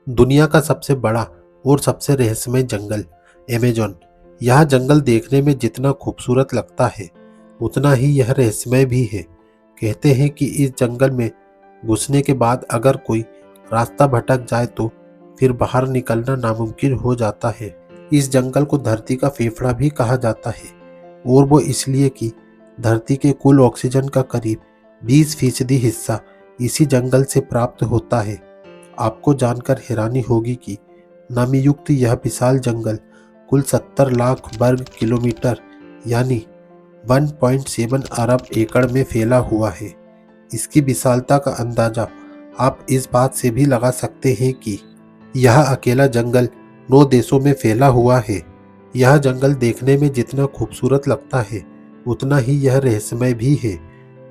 दुनिया का सबसे बड़ा और सबसे रहस्यमय जंगल अमेज़न। यह जंगल देखने में जितना खूबसूरत लगता है उतना ही यह रहस्यमय भी है। कहते हैं कि इस जंगल में घुसने के बाद अगर कोई रास्ता भटक जाए तो फिर बाहर निकलना नामुमकिन हो जाता है। इस जंगल को धरती का फेफड़ा भी कहा जाता है और वो इसलिए कि धरती के कुल ऑक्सीजन का करीब 20% हिस्सा इसी जंगल से प्राप्त होता है। आपको जानकर हैरानी होगी कि नमीयुक्त यह विशाल जंगल कुल 70 लाख वर्ग किलोमीटर यानी 1.7 अरब एकड़ में फैला हुआ है। इसकी विशालता का अंदाजा आप इस बात से भी लगा सकते हैं कि यह अकेला जंगल 9 देशों में फैला हुआ है। यह जंगल देखने में जितना खूबसूरत लगता है उतना ही यह रहस्यमय भी है।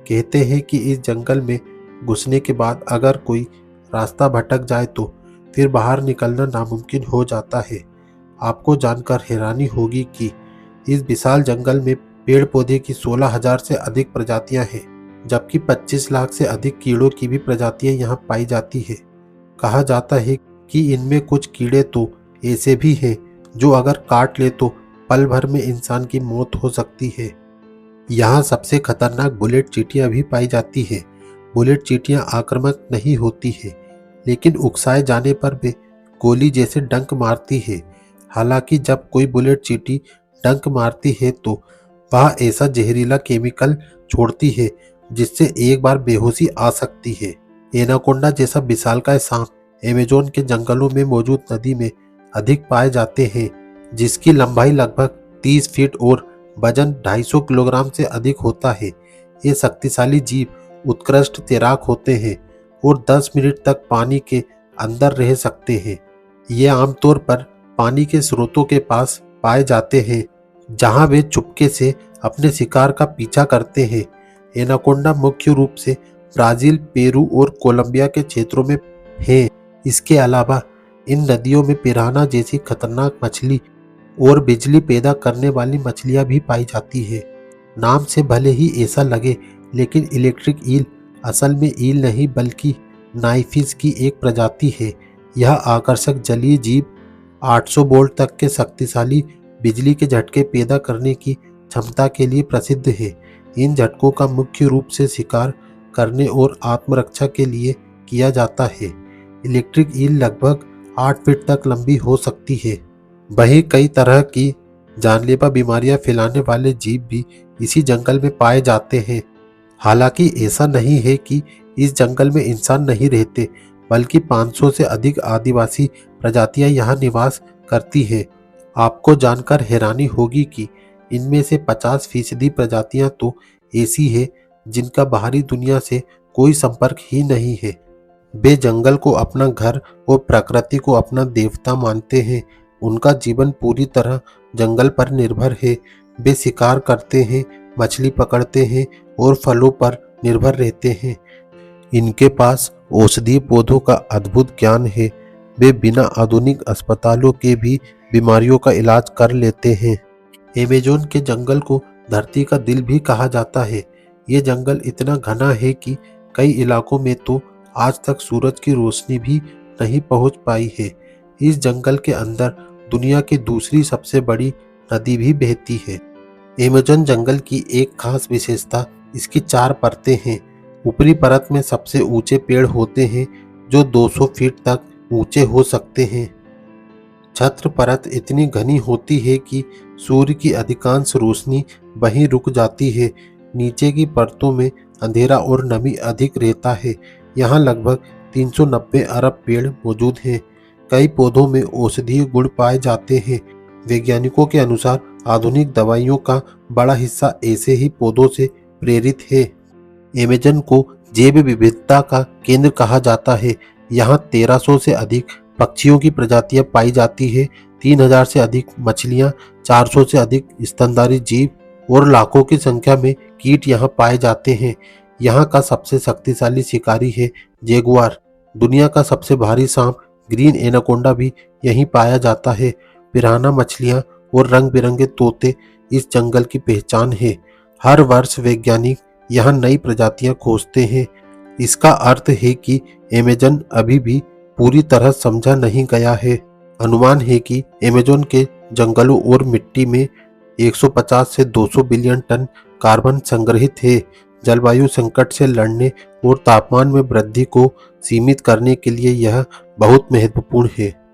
कहते हैं कि इस जंगल में घुसने के बाद अगर कोई रास्ता भटक जाए तो फिर बाहर निकलना नामुमकिन हो जाता है। आपको जानकर हैरानी होगी कि इस विशाल जंगल में पेड़ पौधे की 16,000 से अधिक प्रजातियां हैं, जबकि 25 लाख से अधिक कीड़ों की भी प्रजातियां यहां पाई जाती है। कहा जाता है कि इनमें कुछ कीड़े तो ऐसे भी हैं जो अगर काट ले तो पल भर में इंसान की मौत हो सकती है। यहाँ सबसे खतरनाक बुलेट चींटियां भी पाई जाती है। बुलेट चींटियां आक्रामक नहीं होती है, लेकिन उकसाए जाने पर वे गोली जैसे डंक मारती है। हालांकि जब कोई बुलेट चींटी डंक मारती है तो वह ऐसा जहरीला केमिकल छोड़ती है जिससे एक बार बेहोशी आ सकती है। एनाकोंडा जैसा विशालकाय सांप अमेज़न के जंगलों में मौजूद नदी में अधिक पाए जाते हैं, जिसकी लंबाई लगभग 30 फीट और वजन 250 किलोग्राम से अधिक होता है। ये शक्तिशाली जीव उत्कृष्ट तैराक होते हैं और 10 मिनट तक पानी के अंदर रह सकते हैं। ये आमतौर पर पानी के स्रोतों के पास पाए जाते हैं, जहां वे चुपके से अपने शिकार का पीछा करते हैं। एनाकोंडा मुख्य रूप से ब्राजील, पेरू और कोलंबिया के क्षेत्रों में है। इसके अलावा इन नदियों में पिरान्हा जैसी खतरनाक मछली और बिजली पैदा करने वाली मछलियां भी पाई जाती है। नाम से भले ही ऐसा लगे, लेकिन इलेक्ट्रिक ईल असल में ईल नहीं बल्कि नाइफिश की एक प्रजाति है। यह आकर्षक जलीय जीव 800 वोल्ट तक के शक्तिशाली बिजली के झटके पैदा करने की क्षमता के लिए प्रसिद्ध है। इन झटकों का मुख्य रूप से शिकार करने और आत्मरक्षा के लिए किया जाता है। इलेक्ट्रिक ईल लगभग 8 फीट तक लंबी हो सकती है। वहीं कई तरह की जानलेवा बीमारियां फैलाने वाले जीव भी इसी जंगल में पाए जाते हैं। हालांकि ऐसा नहीं है कि इस जंगल में इंसान नहीं रहते, बल्कि 500 से अधिक आदिवासी प्रजातियां यहां निवास करती हैं। आपको जानकर हैरानी होगी कि इनमें से 50% प्रजातियां तो ऐसी है जिनका बाहरी दुनिया से कोई संपर्क ही नहीं है। वे जंगल को अपना घर और प्रकृति को अपना देवता मानते हैं। उनका जीवन पूरी तरह जंगल पर निर्भर है। वे शिकार करते हैं, मछली पकड़ते हैं और फलों पर निर्भर रहते हैं। इनके पास औषधीय पौधों का अद्भुत ज्ञान है। वे बिना आधुनिक अस्पतालों के भी बीमारियों का इलाज कर लेते हैं। अमेज़न के जंगल को धरती का दिल भी कहा जाता है। ये जंगल इतना घना है कि कई इलाकों में तो आज तक सूरज की रोशनी भी नहीं पहुंच पाई है। इस जंगल के अंदर दुनिया की दूसरी सबसे बड़ी नदी भी बहती है। अमेज़न जंगल की एक खास विशेषता इसकी 4 परतें हैं। ऊपरी परत में सबसे ऊंचे पेड़ होते हैं जो 200 फीट तक ऊंचे हो सकते हैं। छत्र परत इतनी घनी होती है कि सूर्य की अधिकांश रोशनी वहीं रुक जाती है। नीचे की परतों में अंधेरा और नमी अधिक रहता है। यहाँ लगभग 390 अरब पेड़ मौजूद हैं। कई पौधों में औषधीय गुण पाए जाते हैं। वैज्ञानिकों के अनुसार आधुनिक दवाइयों का बड़ा हिस्सा ऐसे ही पौधों से प्रेरित है। अमेज़न को जैव विविधता का केंद्र कहा जाता है। यहाँ 1300 से अधिक पक्षियों की प्रजातियां पाई जाती है, 3000 से अधिक मछलियां, 400 से अधिक स्तनधारी जीव और लाखों की संख्या में कीट यहाँ पाए जाते हैं। यहाँ का सबसे शक्तिशाली शिकारी है जैगुआर। दुनिया का सबसे भारी सांप ग्रीन एनाकोंडा भी यहीं पाया जाता है। पिरान्हा मछलियां और रंग बिरंगे तोते इस जंगल की पहचान है। हर वर्ष वैज्ञानिक यहाँ नई प्रजातियां खोजते हैं। इसका अर्थ है कि अमेज़न अभी भी पूरी तरह समझा नहीं गया है। अनुमान है कि अमेज़न के जंगलों और मिट्टी में 150 से 200 बिलियन टन कार्बन संग्रहित है। जलवायु संकट से लड़ने और तापमान में वृद्धि को सीमित करने के लिए यह बहुत महत्वपूर्ण है।